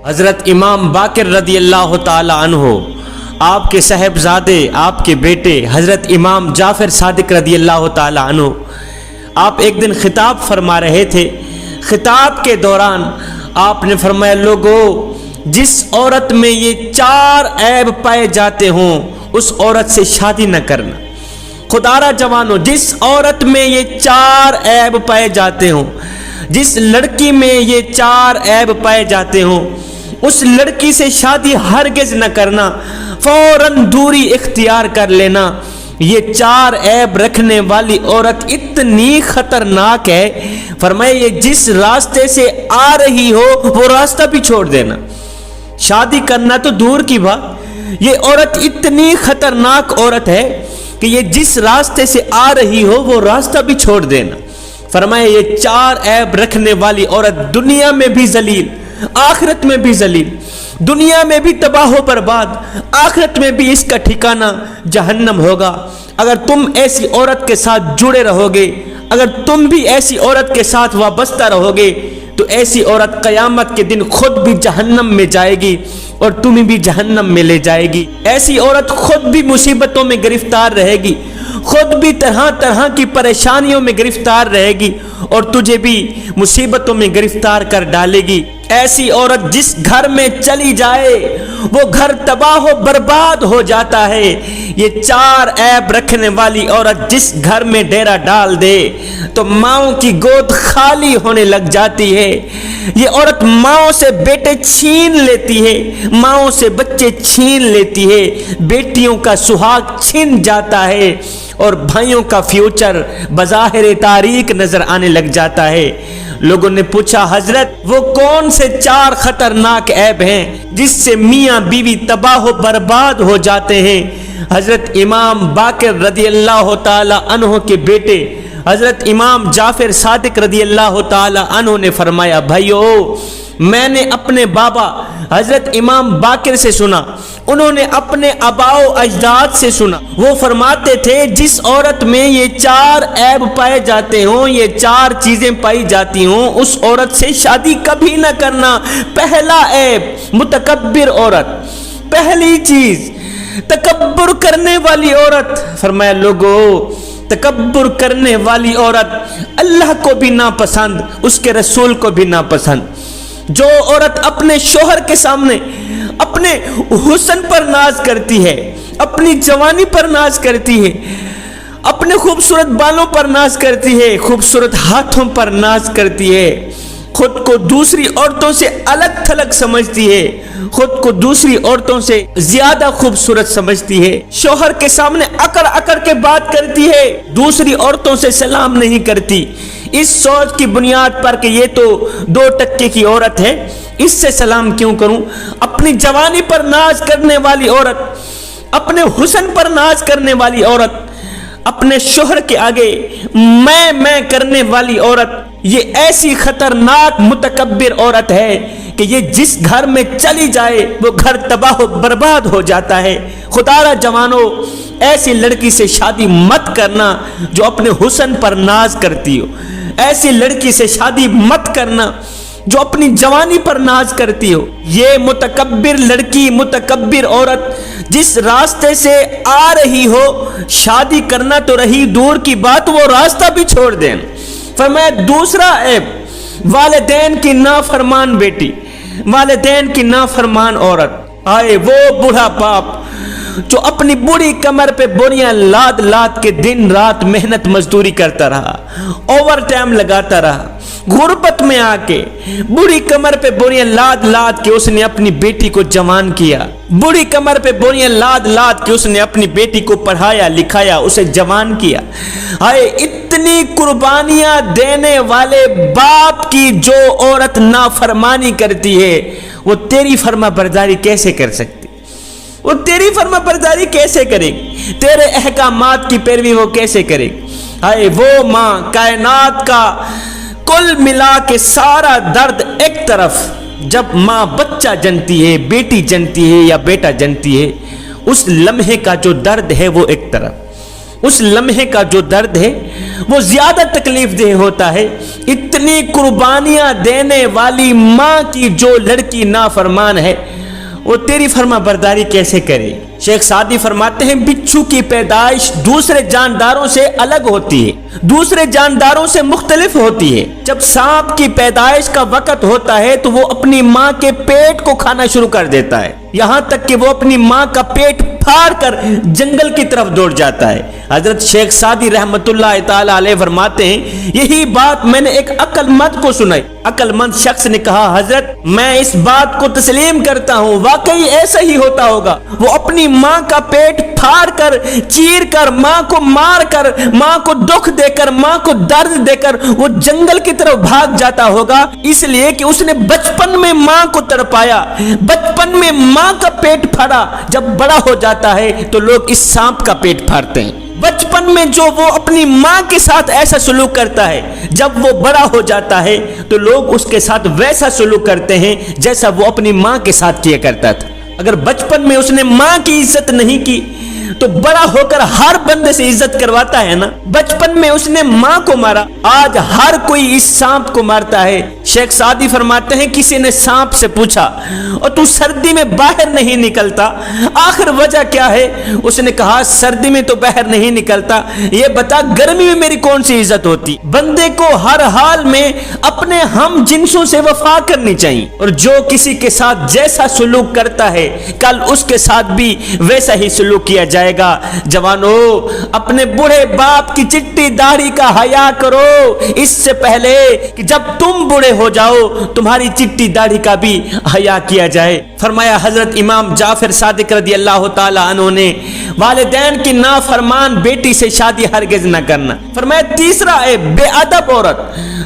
حضرت امام باقر رضی اللہ تعالی عنہ، آپ کے صاحبزادے، آپ کے بیٹے حضرت امام جعفر صادق رضی اللہ تعالی عنہ، آپ ایک دن خطاب فرما رہے تھے۔ خطاب کے دوران آپ نے فرمایا، لوگو جس عورت میں یہ 4 عیب پائے جاتے ہوں اس عورت سے شادی نہ کرنا۔ خدارہ جوانو، جس عورت میں یہ 4 عیب پائے جاتے ہوں، جس لڑکی میں یہ 4 عیب پائے جاتے ہوں، اس لڑکی سے شادی ہرگز نہ کرنا، فوراً دوری اختیار کر لینا۔ یہ 4 عیب رکھنے والی عورت اتنی خطرناک ہے، فرمایا یہ جس راستے سے آ رہی ہو وہ راستہ بھی چھوڑ دینا۔ شادی کرنا تو دور کی بات، یہ عورت اتنی خطرناک عورت ہے کہ یہ جس راستے سے آ رہی ہو وہ راستہ بھی چھوڑ دینا۔ فرمایا یہ 4 عیب رکھنے والی عورت دنیا میں بھی ذلیل، آخرت میں بھی ذلیل، دنیا میں بھی تباہ و برباد، آخرت میں بھی اس کا ٹھکانہ جہنم ہوگا۔ اگر تم ایسی عورت کے ساتھ جڑے رہو گے، اگر تم بھی ایسی عورت کے ساتھ وابستہ رہو گے تو ایسی عورت قیامت کے دن خود بھی جہنم میں جائے گی اور تمہیں بھی جہنم میں لے جائے گی۔ ایسی عورت خود بھی مصیبتوں میں گرفتار رہے گی، خود بھی طرح طرح کی پریشانیوں میں گرفتار رہے گی اور تجھے بھی مصیبتوں میں گرفتار کر ڈالے گی۔ ایسی عورت جس گھر میں چلی جائے وہ گھر تباہ و برباد ہو جاتا ہے۔ یہ 4 عیب رکھنے والی عورت جس گھر میں ڈیرا ڈال دے تو ماؤں کی گود خالی ہونے لگ جاتی ہے۔ یہ عورت ماؤں سے بیٹے چھین لیتی ہے، ماؤں سے بچے چھین لیتی ہے، بیٹیوں کا سہاگ چھن جاتا ہے اور بھائیوں کا فیوچر بظاہر تاریک نظر آنے لگ جاتا ہے۔ لوگوں نے پوچھا، حضرت وہ کون سے 4 خطرناک عیب ہیں جس سے میاں بیوی تباہ و برباد ہو جاتے ہیں؟ حضرت امام باقر رضی اللہ تعالی عنہ کے بیٹے حضرت امام جعفر صادق رضی اللہ تعالی عنہ نے فرمایا، بھائیو میں نے اپنے بابا حضرت امام باقر سے سنا، انہوں نے اپنے آباء و اجداد سے سنا، وہ فرماتے تھے جس عورت میں یہ 4 عیب پائے جاتے ہوں، یہ 4 چیزیں پائی جاتی ہوں، اس عورت سے شادی کبھی نہ کرنا۔ پہلا عیب متکبر عورت، پہلی چیز تکبر کرنے والی عورت۔ فرمایا لوگو تکبر کرنے والی عورت اللہ کو بھی ناپسند، اس کے رسول کو بھی ناپسند۔ جو عورت اپنے شوہر کے سامنے اپنے حسن پر ناز کرتی ہے، اپنی جوانی پر ناز کرتی ہے، اپنے خوبصورت بالوں پر ناز کرتی ہے، خوبصورت ہاتھوں پر ناز کرتی ہے، خود کو دوسری عورتوں سے الگ تھلگ سمجھتی ہے، خود کو دوسری عورتوں سے زیادہ خوبصورت سمجھتی ہے، شوہر کے سامنے اکڑ اکڑ کے بات کرتی ہے، دوسری عورتوں سے سلام نہیں کرتی، اس سوچ کی بنیاد پر کہ یہ تو 2 ٹکے کی عورت ہے، اس سے سلام کیوں کروں۔ اپنی جوانی پر ناز کرنے والی عورت، اپنے حسن پر ناز کرنے والی عورت، اپنے شوہر کے آگے میں کرنے والی عورت، یہ ایسی خطرناک متکبر عورت ہے کہ یہ جس گھر میں چلی جائے وہ گھر تباہ و برباد ہو جاتا ہے۔ خدارہ جوانو، ایسی لڑکی سے شادی مت کرنا جو اپنے حسن پر ناز کرتی ہو، ایسی لڑکی سے شادی مت کرنا جو اپنی جوانی پر ناز کرتی ہو۔ یہ متکبر لڑکی، متکبر عورت جس راستے سے آ رہی ہو، شادی کرنا تو رہی دور کی بات، وہ راستہ بھی چھوڑ دیں۔ فرمایا دوسرا عیب والدین کی نافرمان بیٹی، والدین کی نافرمان عورت۔ آئے وہ بوڑھا باپ جو اپنی بوڑھی کمر پہ بوریاں لاد لاد کے دن رات محنت مزدوری کرتا رہا، اوور ٹائم لگاتا رہا، غربت میں آ کے بوڑھی کمر پہ بوریاں لاد لاد کے اس نے اپنی بیٹی کو جوان کیا، بوڑھی کمر پہ بوریاں لاد لاد کے اس نے اپنی بیٹی کو پڑھایا لکھایا، اسے جوان کیا۔ آئے اتنی قربانیاں دینے والے باپ کی جو عورت نافرمانی کرتی ہے وہ تیری فرما برداری کیسے کر سکتی؟ وہ تیری فرما برداری کیسے کرے گی؟ تیرے احکامات کی پیروی وہ کیسے کرے گی؟ آئے وہ ماں کائنات کا کل ملا کے سارا درد ایک طرف، جب ماں بچہ جنتی ہے، بیٹی جنتی ہے یا بیٹا جنتی ہے، اس لمحے کا جو درد ہے وہ ایک طرف، اس لمحے کا جو درد ہے وہ زیادہ تکلیف دہ ہوتا ہے اتنی قربانیاں دینے والی ماں کی جو لڑکی نافرمان ہے وہ تیری فرما برداری کیسے کرے؟ شیخ سعدی فرماتے ہیں بچھو کی پیدائش دوسرے جانداروں سے الگ ہوتی ہے، دوسرے جانداروں سے مختلف ہوتی ہے۔ جب سانپ کی پیدائش کا وقت ہوتا ہے تو وہ اپنی ماں کے پیٹ کو کھانا شروع کر دیتا ہے، یہاں تک کہ وہ اپنی ماں کا پیٹ پھاڑ کر جنگل کی طرف دوڑ جاتا ہے۔ حضرت شیخ سعدی رحمت اللہ تعالی علیہ فرماتے ہیں یہی بات میں نے ایک عقل مند کو سنائی۔ عقل مند شخص نے کہا حضرت میں اس بات کو تسلیم کرتا ہوں، واقعی ایسا ہی ہوتا ہوگا۔ وہ اپنی ماں کا پیٹ پھاڑ کر چیر کر ماں کو مار کر ماں کو دکھ دے کر ماں کو درد دے کر وہ جنگل کی طرف بھاگ جاتا ہوگا، اس لیے کہ اس نے بچپن میں ماں کو تڑپایا، بچپن میں ماں کا پیٹ پھاڑا۔ جب بڑا ہو جاتا ہے تو لوگ اس سانپ کا پیٹ پھاڑتے ہیں۔ بچپن میں جو وہ اپنی ماں کے ساتھ ایسا سلوک کرتا ہے، جب وہ بڑا ہو جاتا ہے تو لوگ اس کے ساتھ ویسا سلوک کرتے ہیں جیسا وہ اپنی ماں کے ساتھ کیا کرتا تھا۔ اگر بچپن میں اس نے ماں کی عزت نہیں کی تو بڑا ہو کر ہر بندے سے عزت کرواتا ہے نا۔ بچپن میں اس نے ماں کو مارا، آج ہر کوئی اس سانپ کو مارتا ہے۔ شیخ سعدی فرماتے ہیں کسی نے سانپ سے پوچھا اور تو سردی میں باہر نہیں نکلتا، آخر وجہ کیا ہے؟ اس نے کہا سردی میں تو باہر نہیں نکلتا، یہ بتا گرمی میں میری کون سی عزت ہوتی؟ بندے کو ہر حال میں اپنے ہم جنسوں سے وفا کرنی چاہیے، اور جو کسی کے ساتھ جیسا سلوک کرتا ہے کل اس کے ساتھ بھی ویسا ہی سلوک کیا جائے گا۔ جوانو اپنے بوڑھے باپ کی چٹی داڑھی کا حیا کرو، اس سے پہلے کہ جب تم بوڑھے ہو جاؤ تمہاری چٹی داڑھی کا بھی حیا کیا جائے۔ فرمایا حضرت امام جعفر صادق رضی اللہ تعالی عنہ نے والدین کی نافرمان بیٹی سے شادی ہرگز نہ کرنا۔ فرمایا تیسرا ہے بے ادب عورت،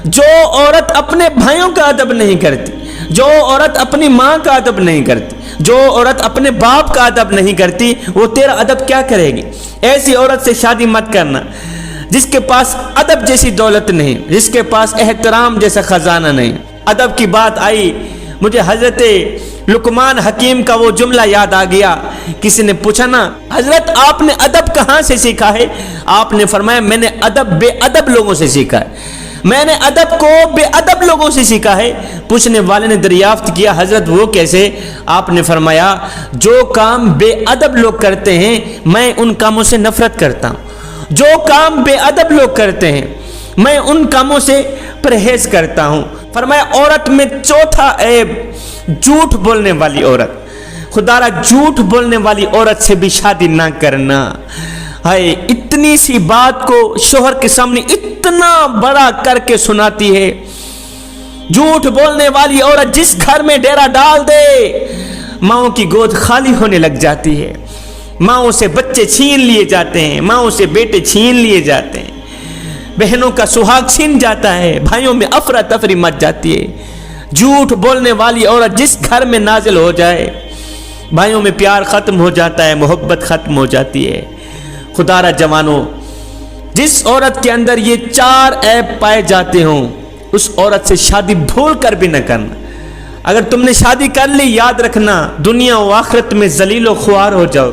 جو عورت اپنے بھائیوں کا ادب نہیں کرتی، جو عورت اپنی ماں کا ادب نہیں کرتی، جو عورت اپنے باپ کا ادب نہیں کرتی وہ تیرا ادب کیا کرے گی؟ ایسی عورت سے شادی مت کرنا جس کے پاس ادب جیسی دولت نہیں، جس کے پاس احترام جیسا خزانہ نہیں۔ ادب کی بات آئی، مجھے حضرت لقمان حکیم کا وہ جملہ یاد آ گیا۔ کسی نے پوچھا نا حضرت آپ نے ادب کہاں سے سیکھا ہے؟ آپ نے فرمایا میں نے ادب بے ادب لوگوں سے سیکھا ہے، میں نے ادب کو بے ادب لوگوں سے سیکھا ہے۔ پوچھنے والے نے دریافت کیا حضرت وہ کیسے؟ آپ نے فرمایا جو کام بے ادب لوگ کرتے ہیں میں ان کاموں سے نفرت کرتا ہوں، جو کام بے ادب لوگ کرتے ہیں میں ان کاموں سے پرہیز کرتا ہوں۔ فرمایا عورت میں چوتھا عیب جھوٹ بولنے والی عورت، خدا را جھوٹ بولنے والی عورت سے بھی شادی نہ کرنا۔ ہائے اتنی سی بات کو شوہر کے سامنے اتنا بڑا کر کے سناتی ہے۔ جھوٹ بولنے والی عورت جس گھر میں ڈیرا ڈال دے ماؤں کی گود خالی ہونے لگ جاتی ہے، ماؤں سے بچے چھین لیے جاتے ہیں، ماؤں سے بیٹے چھین لیے جاتے ہیں، بہنوں کا سہاگ چھن جاتا ہے، بھائیوں میں افراتفری مچ جاتی ہے۔ جھوٹ بولنے والی عورت جس گھر میں نازل ہو جائے بھائیوں میں پیار ختم ہو جاتا ہے، محبت ختم ہو جاتی ہے۔ خدا را جوانوں جس عورت کے اندر یہ چار عیب پائے جاتے ہوں اس عورت سے شادی بھول کر بھی نہ کرنا۔ اگر تم نے شادی کر لی یاد رکھنا دنیا و آخرت میں ذلیل و خوار ہو جاؤ۔